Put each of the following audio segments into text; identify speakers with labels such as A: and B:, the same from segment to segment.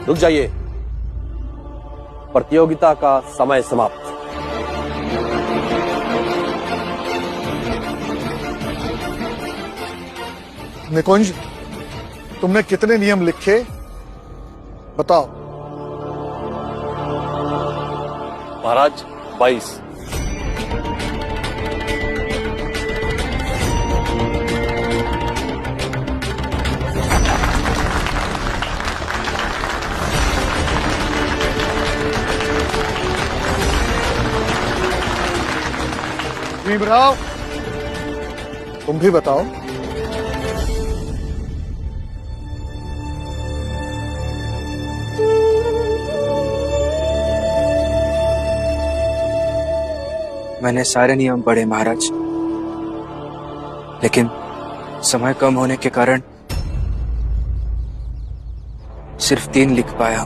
A: रुक जाइए, प्रतियोगिता का समय समाप्त।
B: निकुंज, तुमने कितने नियम लिखे बताओ।
A: महाराज 22।
B: भीमराव, तुम भी बताओ।
C: मैंने सारे नियम पढ़े महाराज, लेकिन समय कम होने के कारण सिर्फ 3 लिख पाया।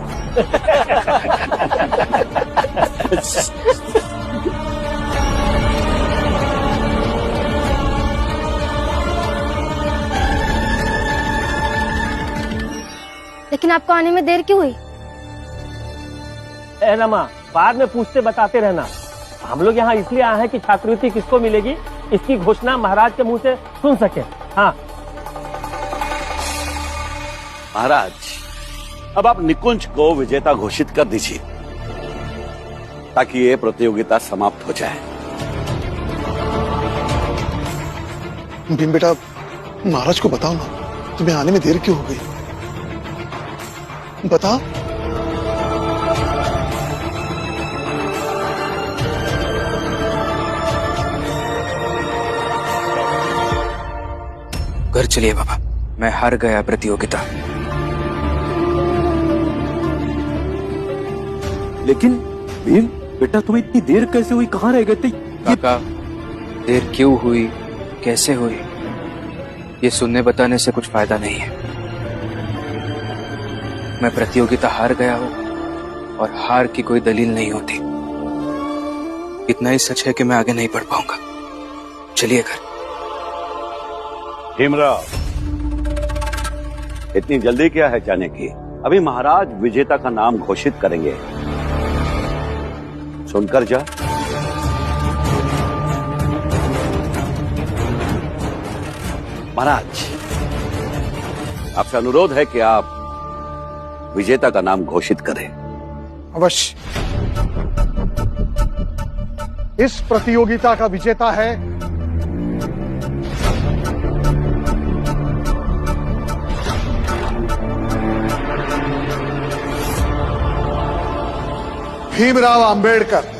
D: लेकिन आपको आने में देर क्यों हुई?
E: रमा, बाद में पूछते बताते रहना। हम लोग यहाँ इसलिए आए हैं कि छात्रवृत्ति किसको मिलेगी इसकी घोषणा महाराज के मुंह से सुन सके। हाँ
F: महाराज, अब आप निकुंज को विजेता घोषित कर दीजिए ताकि ये प्रतियोगिता समाप्त हो जाए।
B: भीम बेटा, महाराज को बताओ ना, तुम्हें आने में देर क्यों हो गई? बताओ।
C: घर चलिए बाबा, मैं हार गया प्रतियोगिता।
G: लेकिन भीम बेटा, तुम्हें इतनी देर कैसे हुई? कहाँ रह गए थे?
C: काका, देर क्यों हुई, कैसे हुई, ये सुनने बताने से कुछ फायदा नहीं है। मैं प्रतियोगिता हार गया हूं और हार की कोई दलील नहीं होती। इतना ही सच है कि मैं आगे नहीं बढ़ पाऊंगा। चलिए घर।
F: भीमराव, इतनी जल्दी क्या है जाने की? अभी महाराज विजेता का नाम घोषित करेंगे, सुनकर जा। महाराज, आपसे अनुरोध है कि आप विजेता का नाम घोषित करें।
B: अवश्य। इस प्रतियोगिता का विजेता है भीमराव अंबेडकर।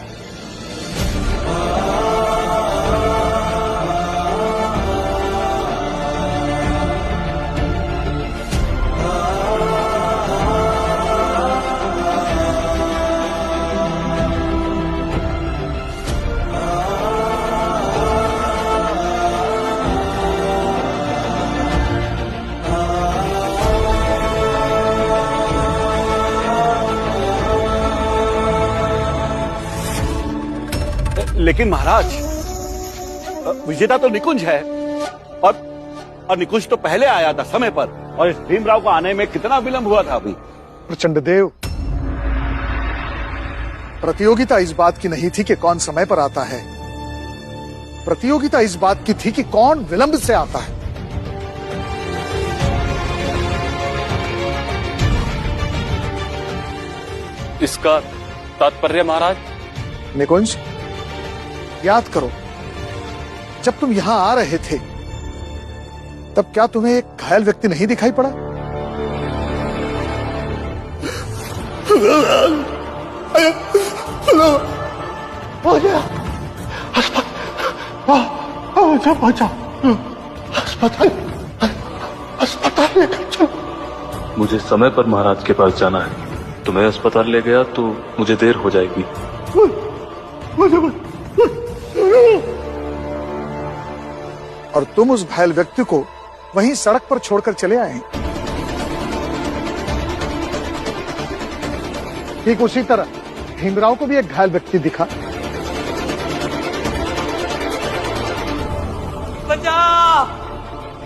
F: लेकिन महाराज, विजेता तो निकुंज है और निकुंज तो पहले आया था समय पर, और इस भीमराव को आने में कितना विलंब हुआ था अभी।
B: प्रचंड देव, प्रतियोगिता इस बात की नहीं थी कि कौन समय पर आता है, प्रतियोगिता इस बात की थी कि कौन विलंब से आता है।
A: इसका तात्पर्य महाराज?
B: निकुंज, याद करो, जब तुम यहां आ रहे थे तब क्या तुम्हें एक घायल व्यक्ति नहीं दिखाई पड़ा? अस्पताल लेकर चलो।
H: मुझे समय पर महाराज के पास जाना है। तुम्हें अस्पताल ले गया तो मुझे देर हो जाएगी।
B: और तुम उस घायल व्यक्ति को वहीं सड़क पर छोड़कर चले आए। ठीक उसी तरह भीमराव को भी एक घायल व्यक्ति दिखा।
E: बचाओ,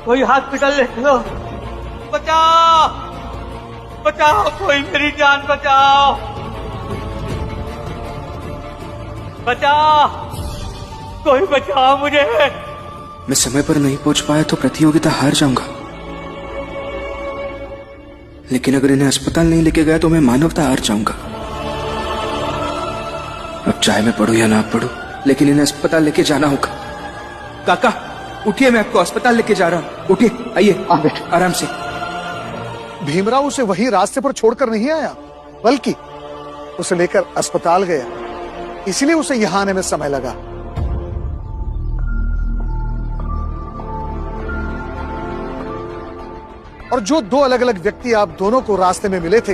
E: कोई हॉस्पिटल ले लो, बचाओ। बचाओ, कोई मेरी जान बचाओ, बचाओ, कोई बचाओ मुझे।
C: मैं समय पर नहीं पहुंच पाया तो प्रतियोगिता हार जाऊंगा, लेकिन अगर इन्हें अस्पताल नहीं लेके गया तो मैं मानवता हार जाऊंगा। अब चाहे मैं पढ़ूं या ना पढ़ूं, लेकिन इन्हें अस्पताल लेके जाना होगा। काका उठिए, मैं आपको अस्पताल लेके जा रहा हूं। उठिए, आइए आराम से।
B: भीमराव उसे वही रास्ते पर छोड़कर नहीं आया, बल्कि उसे लेकर अस्पताल गया, इसलिए उसे यहां आने में समय लगा। और जो दो अलग अलग व्यक्ति आप दोनों को रास्ते में मिले थे,